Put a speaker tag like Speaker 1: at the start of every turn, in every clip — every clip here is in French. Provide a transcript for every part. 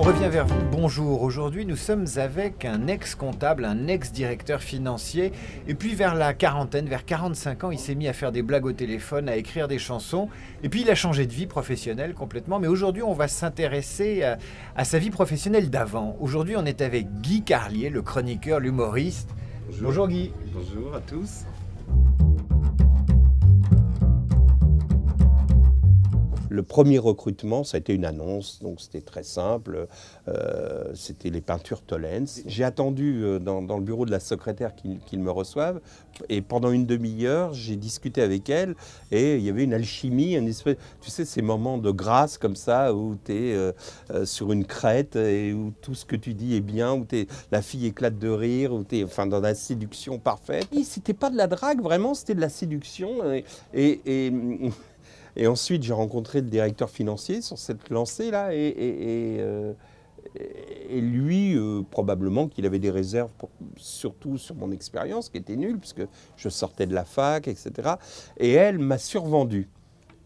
Speaker 1: revient vers vous. Bonjour, aujourd'hui nous sommes avec un ex-comptable, un ex-directeur financier. Et puis vers la quarantaine, vers 45 ans, il s'est mis à faire des blagues au téléphone, à écrire des chansons. Et puis il a changé de vie professionnelle complètement. Mais aujourd'hui on va s'intéresser à sa vie professionnelle d'avant. Aujourd'hui on est avec Guy Carlier, le chroniqueur, l'humoriste. Bonjour Guy.
Speaker 2: Bonjour à tous. Le premier recrutement, ça a été une annonce, donc c'était très simple. C'était les peintures Tollens. J'ai attendu dans le bureau de la secrétaire qu'ils me reçoivent. Et pendant une demi-heure, j'ai discuté avec elle. Et il y avait une alchimie, une espèce, tu sais, ces moments de grâce comme ça, où tu es sur une crête et où tout ce que tu dis est bien, où la fille éclate de rire, où tu es enfin, dans la séduction parfaite. C'était pas de la drague, vraiment, c'était de la séduction. Et ensuite, j'ai rencontré le directeur financier sur cette lancée-là. Et lui, probablement qu'il avait des réserves, surtout sur mon expérience, qui était nulle, puisque je sortais de la fac, etc. Et elle m'a survendu.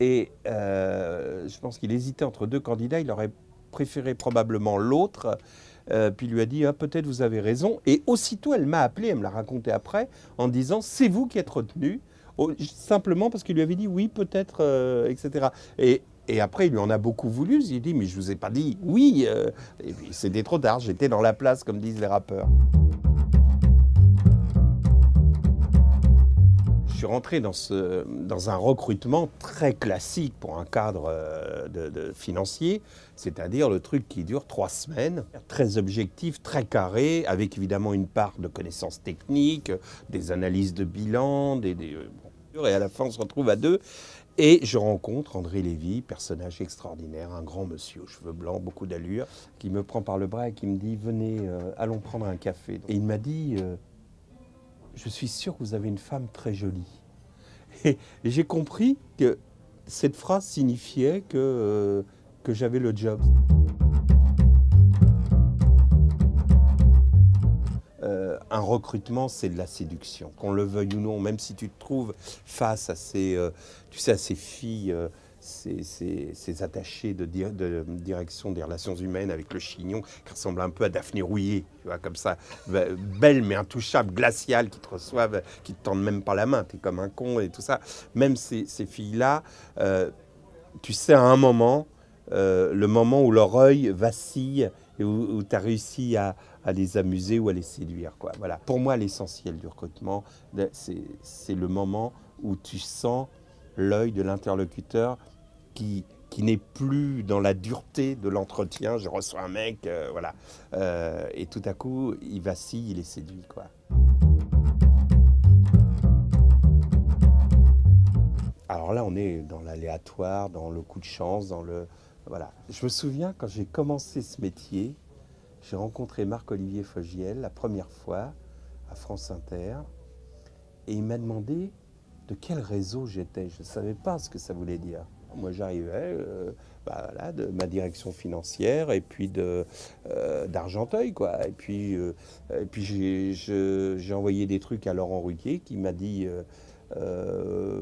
Speaker 2: Et je pense qu'il hésitait entre deux candidats. Il aurait préféré probablement l'autre. Puis il lui a dit ah, peut-être vous avez raison. Et aussitôt, elle m'a appelé, elle me l'a raconté après, en disant c'est vous qui êtes retenu. Simplement parce qu'il lui avait dit oui, peut-être, etc. Et après, il lui en a beaucoup voulu. Il a dit, mais je ne vous ai pas dit oui. Et puis, c'était trop tard, j'étais dans la place, comme disent les rappeurs. Je suis rentré dans un recrutement très classique pour un cadre financier, c'est-à-dire le truc qui dure 3 semaines, très objectif, très carré, avec évidemment une part de connaissances techniques, des analyses de bilan, et à la fin on se retrouve à 2. Et je rencontre André Lévy, personnage extraordinaire, un grand monsieur aux cheveux blancs, beaucoup d'allure, qui me prend par le bras et qui me dit « Venez, allons prendre un café ». Et il m'a dit « Je suis sûr que vous avez une femme très jolie ». Et j'ai compris que cette phrase signifiait que j'avais le job. Un recrutement, c'est de la séduction. Qu'on le veuille ou non, même si tu te trouves face à ces filles, ces attachés de direction des relations humaines avec le chignon, qui ressemblent un peu à Daphné Rouillet, tu vois, comme ça, belle mais intouchable, glaciale, qui te reçoivent, qui te tendent même pas la main, tu es comme un con et tout ça. Même ces filles-là, tu sais, à un moment, le moment où leur œil vacille et où tu as réussi à les amuser ou à les séduire, quoi. Voilà. Pour moi, l'essentiel du recrutement, c'est le moment où tu sens l'œil de l'interlocuteur qui n'est plus dans la dureté de l'entretien. Je reçois un mec, voilà. Et tout à coup, il vacille, il est séduit, quoi. Alors là, on est dans l'aléatoire, dans le coup de chance, dans le... Voilà. Je me souviens, quand j'ai commencé ce métier, j'ai rencontré Marc-Olivier Fogiel la première fois à France Inter et il m'a demandé de quel réseau j'étais. Je ne savais pas ce que ça voulait dire. Moi, j'arrivais voilà, de ma direction financière et puis d'Argenteuil, quoi. Et puis j'ai envoyé des trucs à Laurent Ruquier qui m'a dit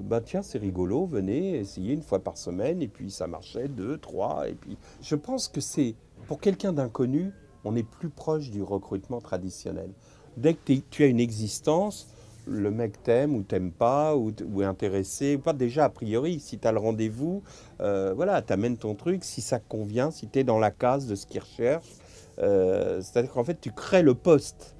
Speaker 2: bah tiens, c'est rigolo, venez essayer une fois par semaine. Et puis ça marchait 2, 3. Et puis je pense que c'est pour quelqu'un d'inconnu, on est plus proche du recrutement traditionnel. Dès que tu as une existence, le mec t'aime ou t'aime pas, ou est intéressé, pas déjà a priori, si tu as le rendez-vous, voilà, t'amènes ton truc, si ça convient, si tu es dans la case de ce qu'il recherche, c'est-à-dire qu'en fait tu crées le poste.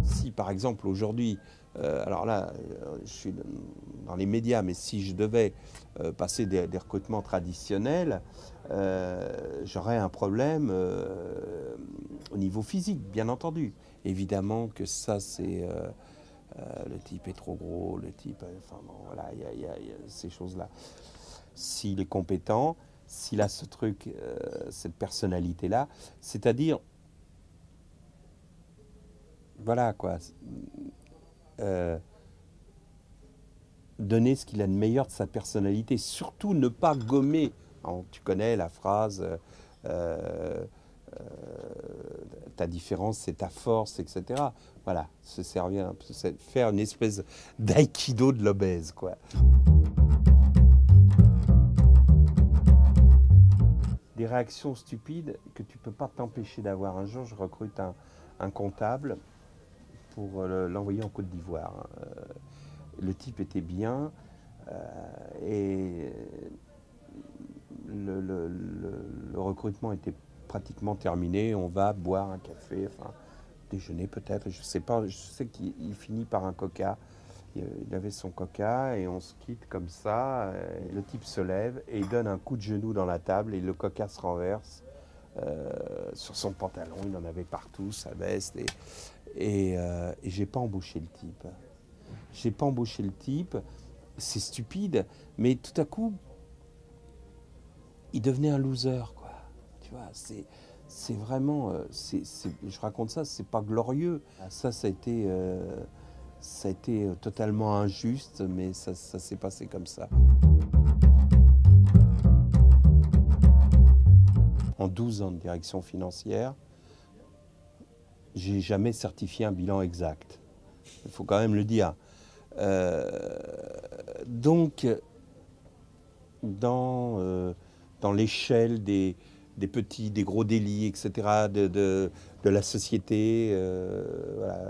Speaker 2: Si par exemple aujourd'hui, alors là, je suis dans les médias, mais si je devais passer des recrutements traditionnels, j'aurais un problème au niveau physique, bien entendu. Évidemment que ça, c'est... le type est trop gros, le type... Enfin bon, voilà, il y a ces choses-là. S'il est compétent, s'il a ce truc, cette personnalité-là, c'est-à-dire... Voilà, quoi. Donner ce qu'il a de meilleur de sa personnalité. Surtout ne pas gommer. Alors, tu connais la phrase ta différence, c'est ta force, etc. Voilà, se servir, faire une espèce d'aïkido de l'obèse, quoi. des réactions stupides que tu ne peux pas t'empêcher d'avoir. Un jour, je recrute un comptable pour l'envoyer en Côte d'Ivoire. Le type était bien et le recrutement était pratiquement terminé. On va boire un café, enfin déjeuner peut-être, je ne sais pas. Je sais qu'il finit par un coca. Il avait son coca et on se quitte comme ça. Le type se lève et il donne un coup de genou dans la table et le coca se renverse sur son pantalon. Il en avait partout, sa veste. Et j'ai pas embauché le type. J'ai pas embauché le type. C'est stupide, mais tout à coup, il devenait un loser, quoi. Tu vois, c'est vraiment, je raconte ça, c'est pas glorieux. Ça a été totalement injuste, mais ça s'est passé comme ça. En 12 ans de direction financière, j'ai jamais certifié un bilan exact. Il faut quand même le dire. Donc, dans l'échelle des petits, des gros délits, etc., de la société, voilà,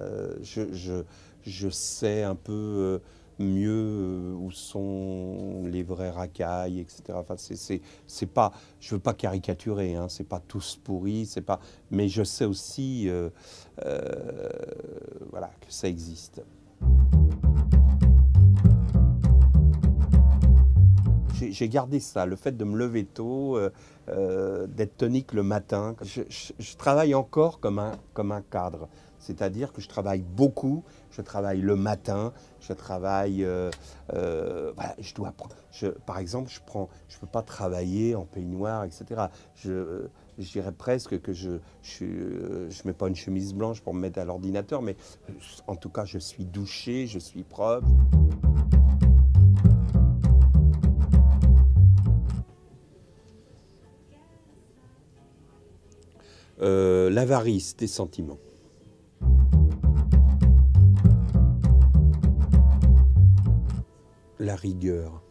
Speaker 2: je sais un peu mieux où sont les vrais racailles, etc. Enfin, c'est pas, je veux pas caricaturer, hein, c'est pas tous pourris, c'est pas, mais je sais aussi, voilà, que ça existe. J'ai gardé ça, le fait de me lever tôt, d'être tonique le matin. Je travaille encore comme un cadre, c'est-à-dire que je travaille beaucoup, je travaille le matin, je travaille, voilà, par exemple, je peux pas travailler en peignoir, etc. Je dirais presque que je mets pas une chemise blanche pour me mettre à l'ordinateur, mais en tout cas, je suis douché, je suis propre. L'avarice des sentiments. La rigueur.